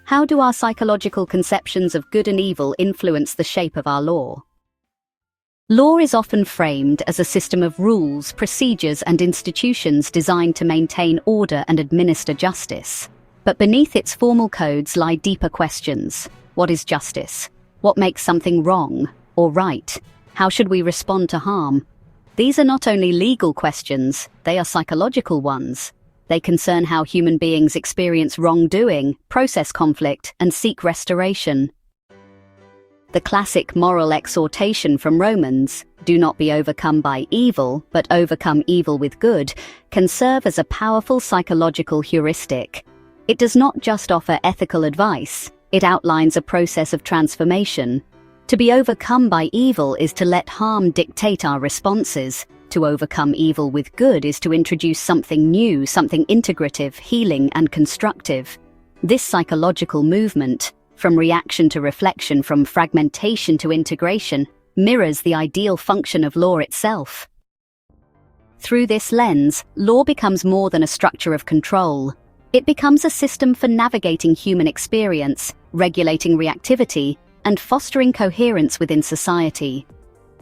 How do our psychological conceptions of good and evil influence the shape of our law? Law is often framed as a system of rules, procedures, and institutions designed to maintain order and administer justice. But beneath its formal codes lie deeper questions. What is justice? What makes something wrong or right? How should we respond to harm? These are not only legal questions, they are psychological ones. They concern how human beings experience wrongdoing, process conflict, and seek restoration. The classic moral exhortation from Romans, "Do not be overcome by evil, but overcome evil with good," can serve as a powerful psychological heuristic. It does not just offer ethical advice, it outlines a process of transformation. To be overcome by evil is to let harm dictate our responses. To overcome evil with good is to introduce something new, something integrative, healing, and constructive. This psychological movement, from reaction to reflection, from fragmentation to integration, mirrors the ideal function of law itself. Through this lens, law becomes more than a structure of control. It becomes a system for navigating human experience, regulating reactivity, and fostering coherence within society.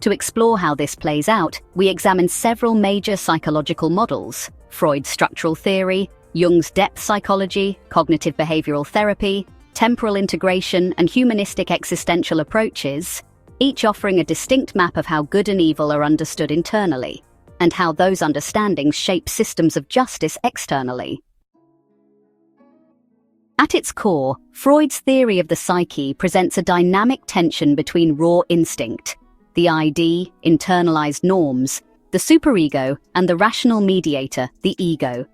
To explore how this plays out, we examine several major psychological models: Freud's structural theory, Jung's depth psychology, cognitive behavioral therapy, temporal integration, and humanistic existential approaches, each offering a distinct map of how good and evil are understood internally, and how those understandings shape systems of justice externally. At its core, Freud's theory of the psyche presents a dynamic tension between raw instinct, the ID, internalized norms, the superego, and the rational mediator, the ego.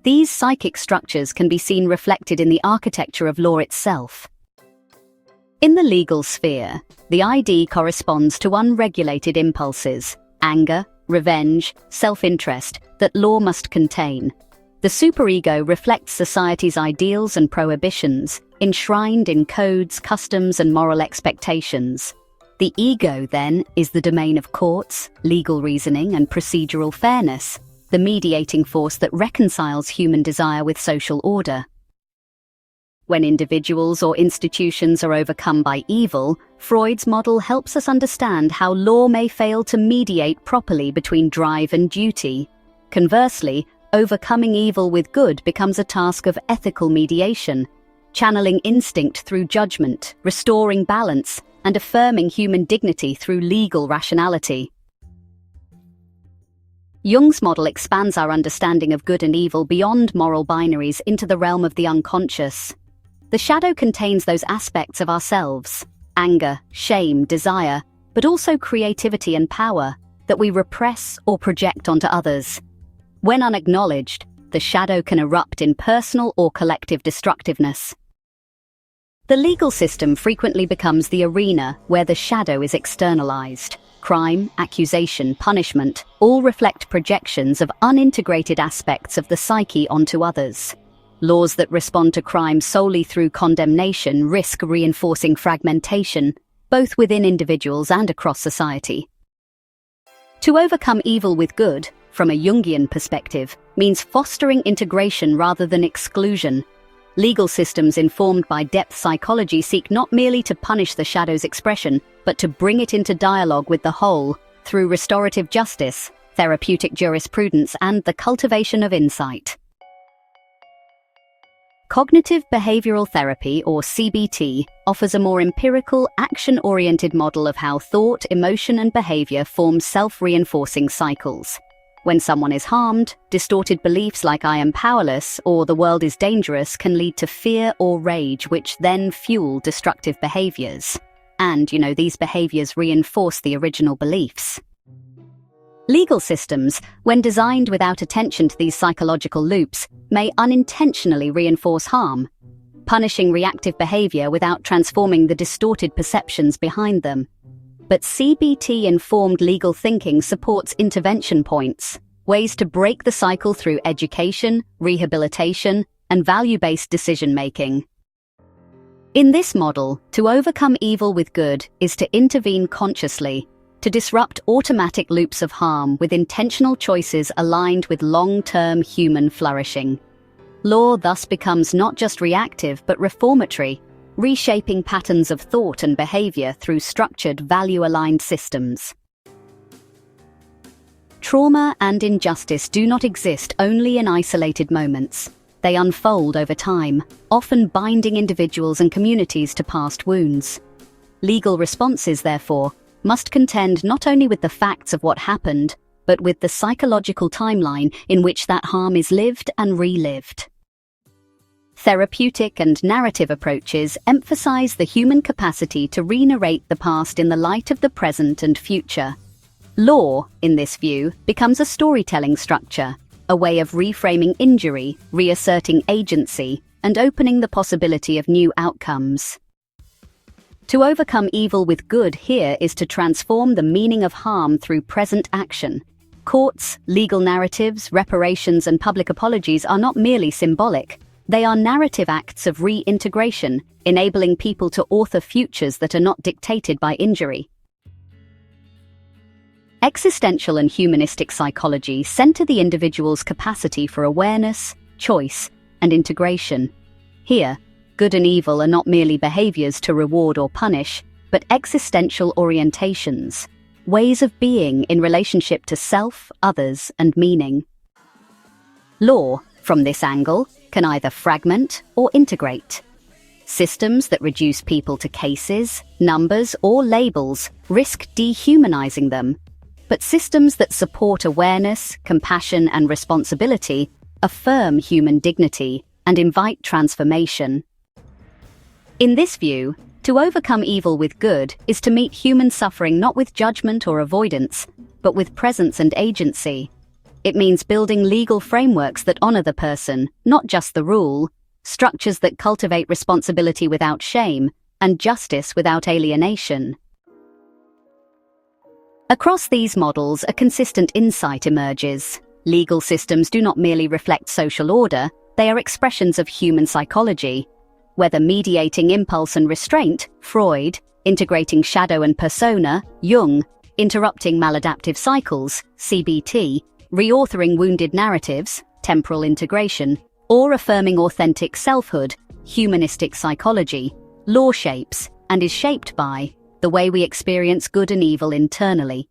These psychic structures can be seen reflected in the architecture of law itself. In the legal sphere, the ID corresponds to unregulated impulses, anger, revenge, self-interest, that law must contain. The superego reflects society's ideals and prohibitions, enshrined in codes, customs, and moral expectations. The ego, then, is the domain of courts, legal reasoning, and procedural fairness, the mediating force that reconciles human desire with social order. When individuals or institutions are overcome by evil, Freud's model helps us understand how law may fail to mediate properly between drive and duty. Conversely, overcoming evil with good becomes a task of ethical mediation, channeling instinct through judgment, restoring balance, and affirming human dignity through legal rationality. Jung's model expands our understanding of good and evil beyond moral binaries into the realm of the unconscious. The shadow contains those aspects of ourselves, anger, shame, desire, but also creativity and power, that we repress or project onto others. When unacknowledged, the shadow can erupt in personal or collective destructiveness. The legal system frequently becomes the arena where the shadow is externalized. Crime, accusation, punishment all reflect projections of unintegrated aspects of the psyche onto others. Laws that respond to crime solely through condemnation risk reinforcing fragmentation, both within individuals and across society. To overcome evil with good, from a Jungian perspective, means fostering integration rather than exclusion. Legal systems informed by depth psychology seek not merely to punish the shadow's expression, but to bring it into dialogue with the whole, through restorative justice, therapeutic jurisprudence, and the cultivation of insight. Cognitive behavioral therapy, or CBT, offers a more empirical, action-oriented model of how thought, emotion, and behavior form self-reinforcing cycles. When someone is harmed, distorted beliefs like "I am powerless" or "the world is dangerous" can lead to fear or rage, which then fuel destructive behaviors. And, these behaviors reinforce the original beliefs. Legal systems, when designed without attention to these psychological loops, may unintentionally reinforce harm, punishing reactive behavior without transforming the distorted perceptions behind them. But CBT-informed legal thinking supports intervention points, ways to break the cycle through education, rehabilitation, and value-based decision-making. In this model, to overcome evil with good is to intervene consciously, to disrupt automatic loops of harm with intentional choices aligned with long-term human flourishing. Law thus becomes not just reactive but reformatory, reshaping patterns of thought and behavior through structured, value-aligned systems. Trauma and injustice do not exist only in isolated moments. They unfold over time, often binding individuals and communities to past wounds. Legal responses, therefore, must contend not only with the facts of what happened, but with the psychological timeline in which that harm is lived and relived. Therapeutic and narrative approaches emphasize the human capacity to re-narrate the past in the light of the present and future. Law, in this view, becomes a storytelling structure, a way of reframing injury, reasserting agency, and opening the possibility of new outcomes. To overcome evil with good here is to transform the meaning of harm through present action. Courts, legal narratives, reparations, and public apologies are not merely symbolic. They are narrative acts of reintegration, enabling people to author futures that are not dictated by injury. Existential and humanistic psychology center the individual's capacity for awareness, choice, and integration. Here, good and evil are not merely behaviors to reward or punish, but existential orientations, ways of being in relationship to self, others, and meaning. Law, from this angle, can either fragment or integrate. Systems that reduce people to cases, numbers, or labels risk dehumanizing them. But systems that support awareness, compassion, and responsibility affirm human dignity and invite transformation. In this view, to overcome evil with good is to meet human suffering not with judgment or avoidance, but with presence and agency. It means building legal frameworks that honor the person, not just the rule, structures that cultivate responsibility without shame, and justice without alienation. Across these models, a consistent insight emerges. Legal systems do not merely reflect social order, they are expressions of human psychology. Whether mediating impulse and restraint, Freud, integrating shadow and persona, Jung, interrupting maladaptive cycles, CBT, reauthoring wounded narratives, temporal integration, or affirming authentic selfhood, humanistic psychology, law shapes, and is shaped by, the way we experience good and evil internally.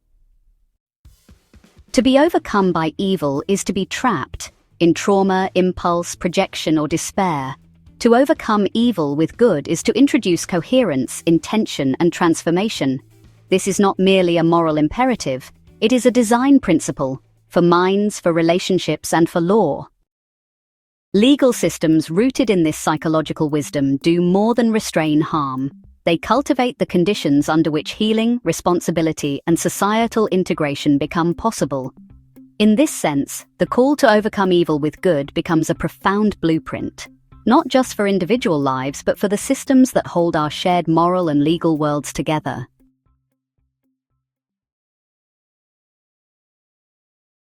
To be overcome by evil is to be trapped in trauma, impulse, projection, or despair. To overcome evil with good is to introduce coherence, intention, and transformation. This is not merely a moral imperative, it is a design principle for minds, for relationships, and for law. Legal systems rooted in this psychological wisdom do more than restrain harm. They cultivate the conditions under which healing, responsibility, and societal integration become possible. In this sense, the call to overcome evil with good becomes a profound blueprint, not just for individual lives, but for the systems that hold our shared moral and legal worlds together.